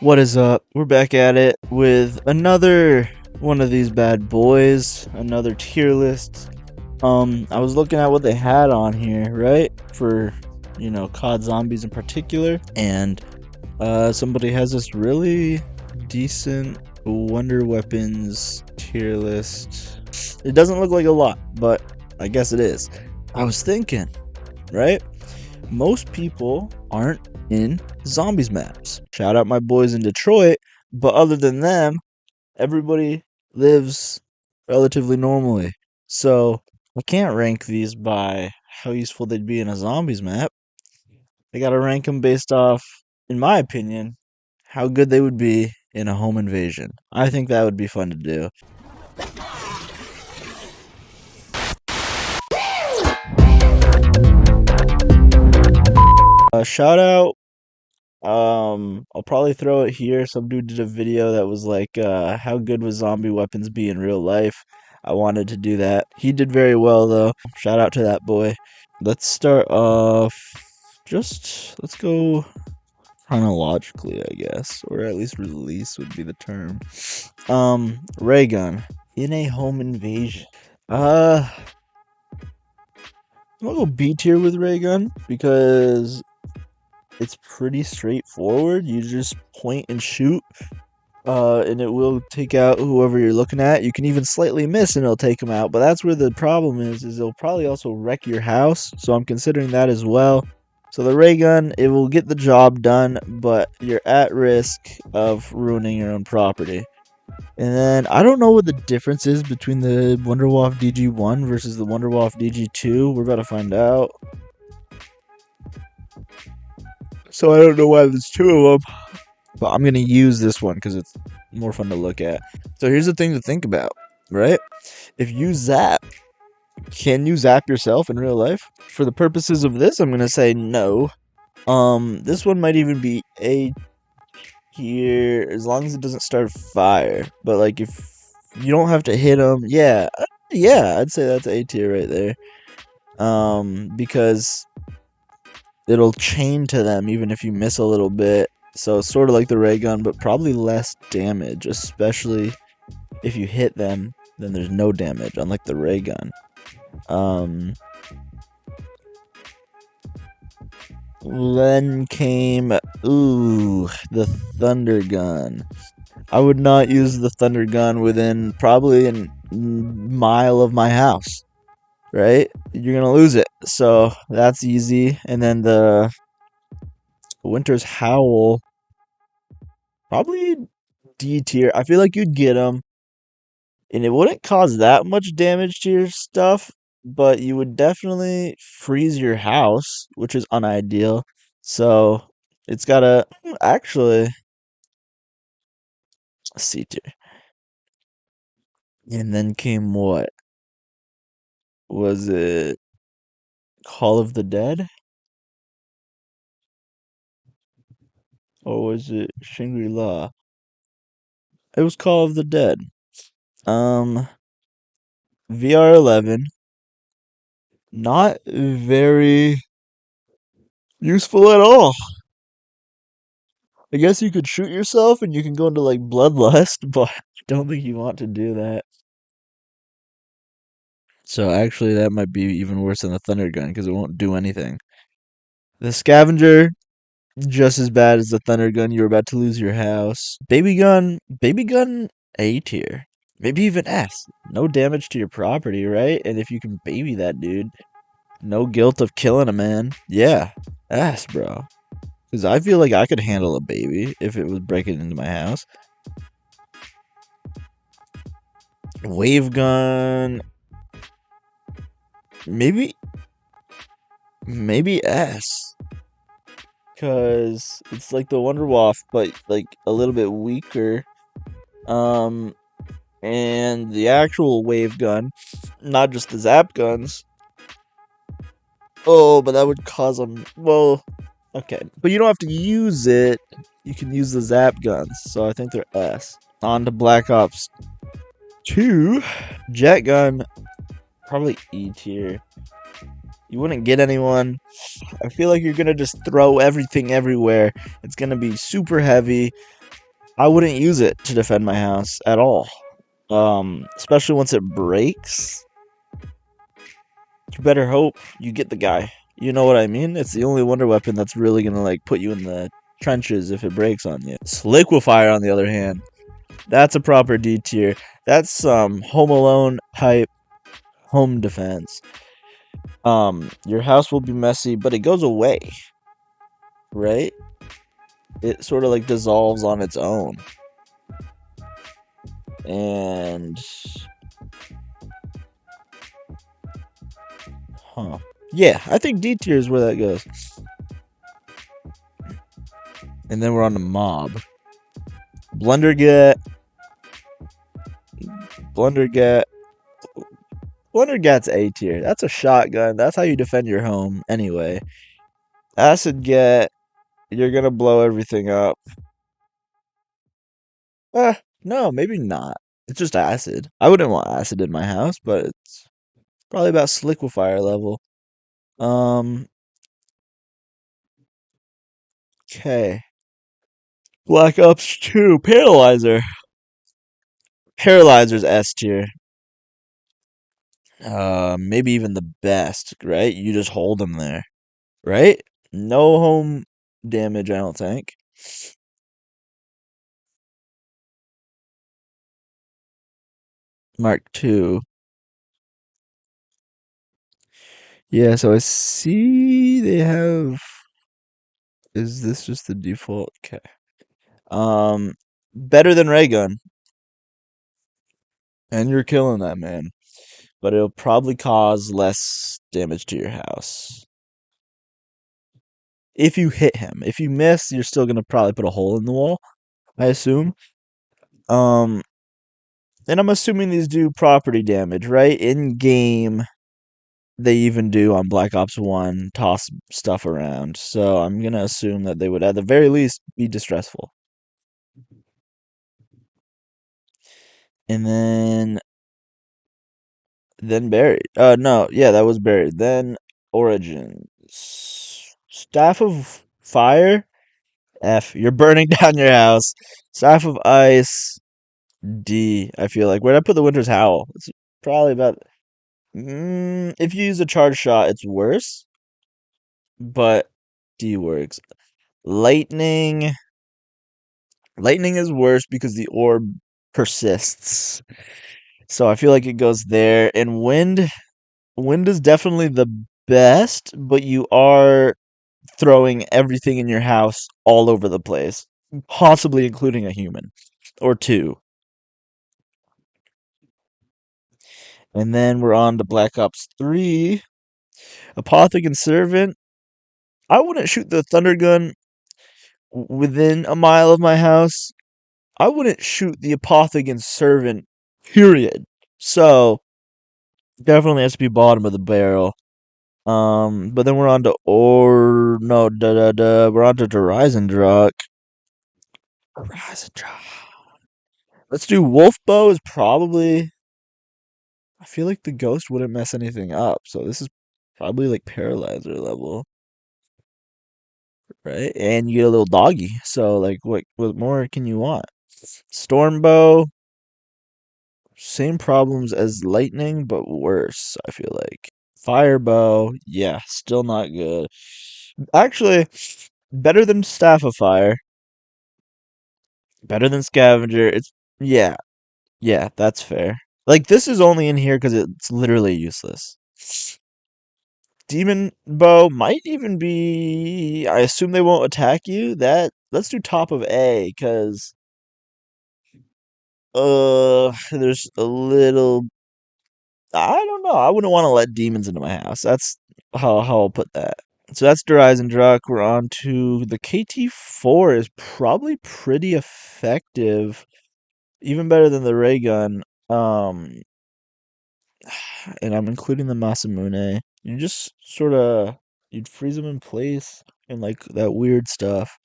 What is up? We're back at it with another one of these bad boys, another tier list. I was looking at what they had on here, right? For, COD Zombies in particular. And somebody has this really decent Wonder Weapons tier list. It doesn't look like a lot, but I guess it is. I was thinking, right? Most people aren't in zombies maps. Shout out my boys in Detroit, but other than them, everybody lives relatively normally. So I can't rank these by how useful they'd be in a zombies map. I gotta rank them based off, in my opinion, how good they would be in a home invasion. I think that would be fun to do. Shout out. I'll probably throw it here. Some dude did a video that was like, how good would zombie weapons be in real life? I wanted to do that. He did very well though. Shout out to that boy. Let's start off. Let's go chronologically, I guess, or at least release would be the term. Ray gun in a home invasion. I'm gonna go B tier with ray gun because it's pretty straightforward. You just point and shoot, and it will take out whoever you're looking at. You can even slightly miss and it'll take them out, but that's where the problem is it'll probably also wreck your house, so I'm considering that as well. So the ray gun, it will get the job done, but you're at risk of ruining your own property. And then, I don't know what the difference is between the Wunderwaffe DG1 versus the Wunderwaffe DG2. We're about to find out. So I don't know why there's two of them. But I'm going to use this one because it's more fun to look at. So here's the thing to think about, right? If you zap, can you zap yourself in real life? For the purposes of this, I'm going to say no. This one might even be A tier as long as it doesn't start fire. But like if you don't have to hit them, yeah, I'd say that's A tier right there. Because it'll chain to them even if you miss a little bit. So it's sort of like the ray gun, but probably less damage, especially if you hit them, then there's no damage, unlike the ray gun. Then came, the thunder gun. I would not use the thunder gun within probably a mile of my house, right? You're gonna lose it, so that's easy. And then the Winter's Howl, probably D tier. I feel like you'd get them, and it wouldn't cause that much damage to your stuff, but you would definitely freeze your house, which is unideal. So it's gotta actually C tier. And then came what? Was it Call of the Dead? Or was it Shangri-La? It was Call of the Dead. VR11, not very useful at all. I guess you could shoot yourself and you can go into like bloodlust, but I don't think you want to do that. So actually, that might be even worse than the thunder gun because it won't do anything. The scavenger, just as bad as the thunder gun. You're about to lose your house. Baby gun, A tier, maybe even S. No damage to your property, right? And if you can baby that dude, no guilt of killing a man. Yeah, S, bro. Because I feel like I could handle a baby if it was breaking into my house. Wave gun, maybe S. Because it's like the Wunderwaffe, but like a little bit weaker. And the actual wave gun, not just the zap guns. Oh, but that would cause them. Well, okay, but you don't have to use it. You can use the zap guns, so I think they're S. On to Black Ops 2. Jet gun, probably E tier. You wouldn't get anyone. I feel like you're gonna just throw everything everywhere. It's gonna be super heavy. I wouldn't use it to defend my house at all. Especially once it breaks. You better hope you get the guy. You know what I mean? It's the only wonder weapon that's really gonna like put you in the trenches if it breaks on you. Liquefier, on the other hand, that's a proper D tier. That's some Home Alone type home defense. Your house will be messy, but it goes away, right? It sort of like dissolves on its own. And huh. Yeah, I think D tier is where that goes. And then we're on the mob. Blundergat. Blundergat. Blundergat's A tier. That's a shotgun. That's how you defend your home anyway. Acid Gat. You're gonna blow everything up. No, maybe not. It's just acid. I wouldn't want acid in my house, but it's probably about Sliquifier level. Um, okay. Black Ops 2, Paralyzer. Paralyzer's S tier. Maybe even the best, right? You just hold him there, right? No home damage, I don't think. Mark 2. Yeah, so I see they have. Is this just the default? Okay. Um, better than ray gun, and you're killing that man. But it'll probably cause less damage to your house if you hit him. If you miss, you're still gonna probably put a hole in the wall, I assume. Um, and I'm assuming these do property damage, right? In game, they even do on Black Ops 1 toss stuff around. So I'm gonna assume that they would at the very least be distressful. And then buried. No, yeah, that was buried. Then origins. Staff of fire. F. You're burning down your house. Staff of ice. D. I feel like where'd I put the winter's howl? It's probably about. If you use a charge shot, it's worse, but D works. Lightning. Lightning is worse because the orb persists. So I feel like it goes there. And wind. Wind is definitely the best, but you are throwing everything in your house all over the place, possibly including a human or two. And then we're on to Black Ops 3. Apothecary Servant. I wouldn't shoot the Thunder Gun within a mile of my house. I wouldn't shoot the Apothecary Servant, period. So, definitely has to be bottom of the barrel. But then we're on to or no da da da. We're on to Horizon Druck. Horizon Druck. Let's do Wolf Bow is probably. I feel like the ghost wouldn't mess anything up, so this is probably like paralyzer level, right? And you get a little doggy, so like what more can you want? Storm Bow, same problems as lightning, but worse. I feel like Fire Bow, yeah, still not good. Actually, better than Staff of Fire. Better than Scavenger. It's yeah, yeah, that's fair. Like this is only in here because it's literally useless. Demon bow might even be. I assume they won't attack you. Let's do top of A because there's a little. I don't know. I wouldn't want to let demons into my house. That's how I'll put that. So that's Derize and Druck. We're on to the KT4 is probably pretty effective, even better than the ray gun. Um, and I'm including the Masamune. You just sort of you'd freeze them in place and like that weird stuff.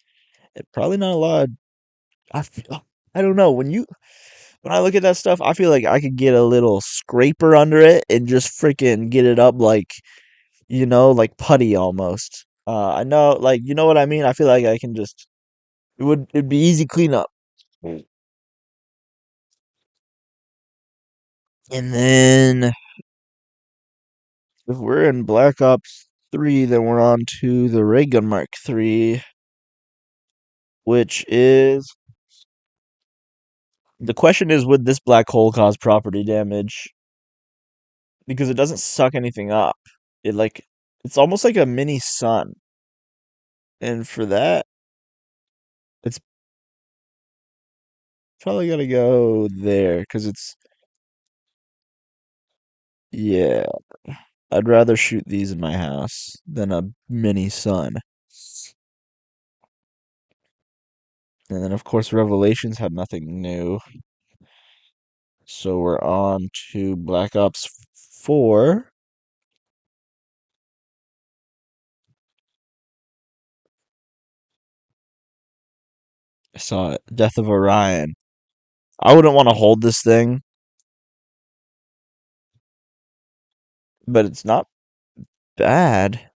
Probably not a lot. I don't know when I look at that stuff, I feel like I could get a little scraper under it and just freaking get it up like like putty almost. I know, like you know what I mean. I feel like I can just it'd be easy cleanup. And then if we're in Black Ops 3, then we're on to the Ray Gun Mark III, which is the question is, would this black hole cause property damage? Because it doesn't suck anything up. It's almost like a mini sun. And for that, it's probably gotta go there, because yeah. I'd rather shoot these in my house than a mini sun. And then, of course, Revelations had nothing new. So we're on to Black Ops 4. I saw it. Death of Orion. I wouldn't want to hold this thing, but it's not bad.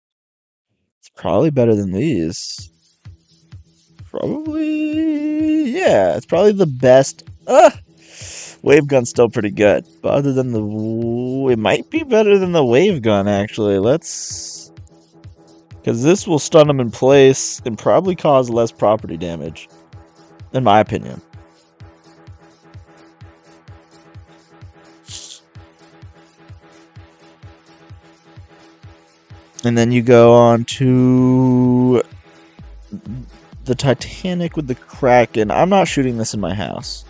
It's probably better than these. Probably, yeah, it's probably the best. Wave gun's still pretty good, but other than it might be better than the wave gun actually. Because this will stun them in place and probably cause less property damage, in my opinion. And then you go on to the Titanic with the Kraken. I'm not shooting this in my house.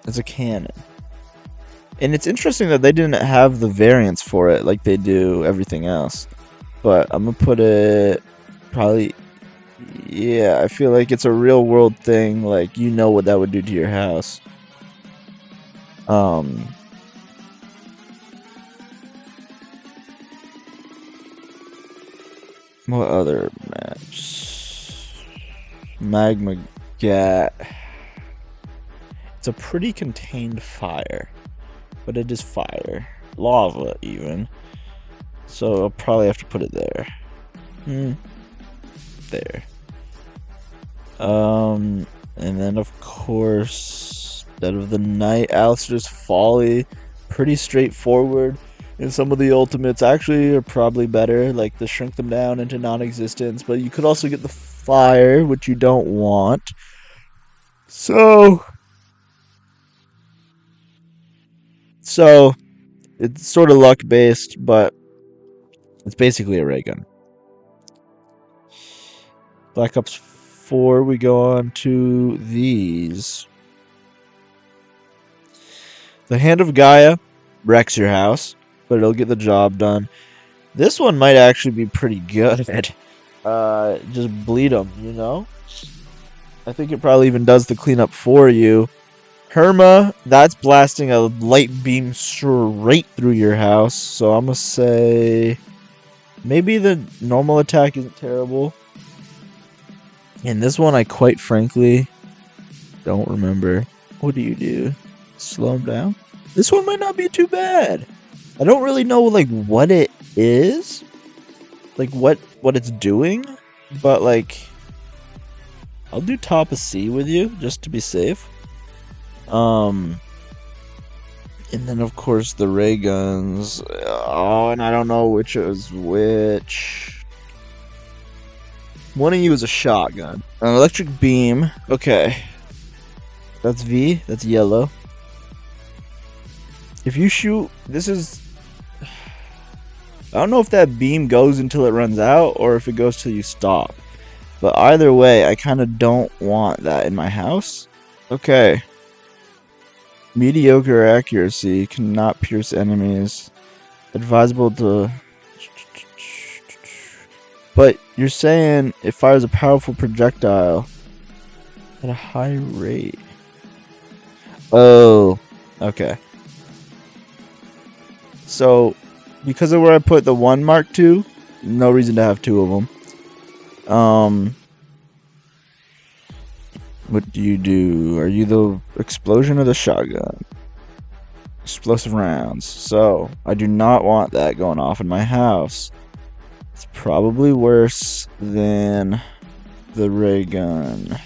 It's a cannon. And it's interesting that they didn't have the variants for it like they do everything else. But I'm going to put it probably... Yeah, I feel like it's a real world thing. Like, you know what that would do to your house. What other maps? Magma Gat. It's a pretty contained fire, but it is fire. Lava, even. So I'll probably have to put it there. There. And then, of course, Dead of the Night, Alistair's Folly. Pretty straightforward. And some of the ultimates actually are probably better, like to shrink them down into non-existence. But you could also get the fire, which you don't want. So it's sort of luck based, but it's basically a ray gun. Black Ops 4, we go on to these. The Hand of Gaia wrecks your house, but it'll get the job done. This one might actually be pretty good. Just bleed them, you know? I think it probably even does the cleanup for you. Herma, that's blasting a light beam straight through your house. So I'm going to say maybe the normal attack isn't terrible. And this one, I quite frankly don't remember. What do you do? Slow him down? This one might not be too bad. I don't really know like what it is. Like what it's doing. But like I'll do top of C with you just to be safe. And then of course the ray guns. Oh, and I don't know which is which. One of you is a shotgun. An electric beam. Okay. That's V. That's yellow. If you shoot... This is... I don't know if that beam goes until it runs out or if it goes till you stop. But either way, I kind of don't want that in my house. Okay. Mediocre accuracy. Cannot pierce enemies. Advisable to... But you're saying it fires a powerful projectile at a high rate. Oh, okay. So, because of where I put the 1 Mark II, no reason to have 2 of them. What do you do? Are you the explosion or the shotgun? Explosive rounds. So, I do not want that going off in my house. It's probably worse than the ray gun.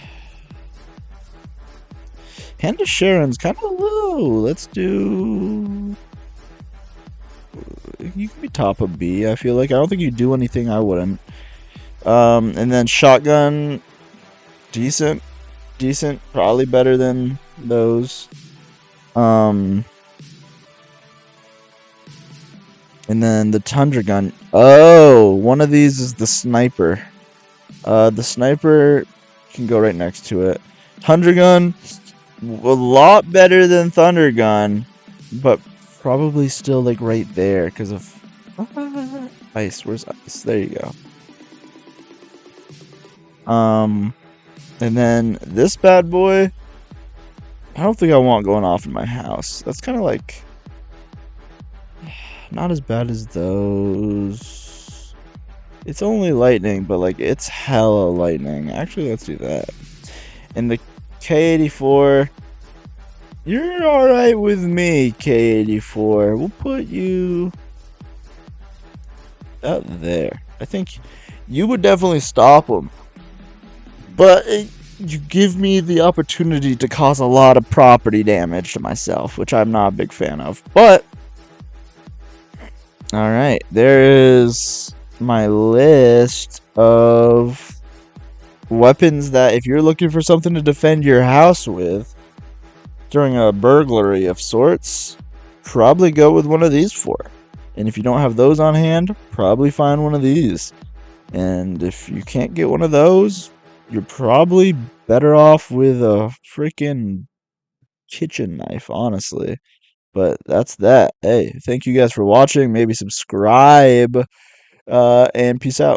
Candace Sharon's kind of low. Let's do. You can be top of B. I feel like I don't think you do anything I wouldn't. And then shotgun, decent, decent, probably better than those. Um, and then the Tundra gun. Oh, one of these is the sniper. The sniper can go right next to it. Tundra gun, a lot better than Thunder gun, but probably still like right there because of ice. Where's ice? There you go. And then this bad boy. I don't think I want going off in my house. That's kind of like not as bad as those. It's only lightning, but like it's hella lightning. Actually, let's do that. And the K84, you're all right with me, K84. We'll put you up there. I think you would definitely stop him, but you give me the opportunity to cause a lot of property damage to myself, which I'm not a big fan of. But all right, there is my list of weapons that if you're looking for something to defend your house with during a burglary of sorts, probably go with one of these four. And if you don't have those on hand, probably find one of these. And if you can't get one of those, you're probably better off with a freaking kitchen knife, honestly. But that's that. Hey, thank you guys for watching. Maybe subscribe, and peace out.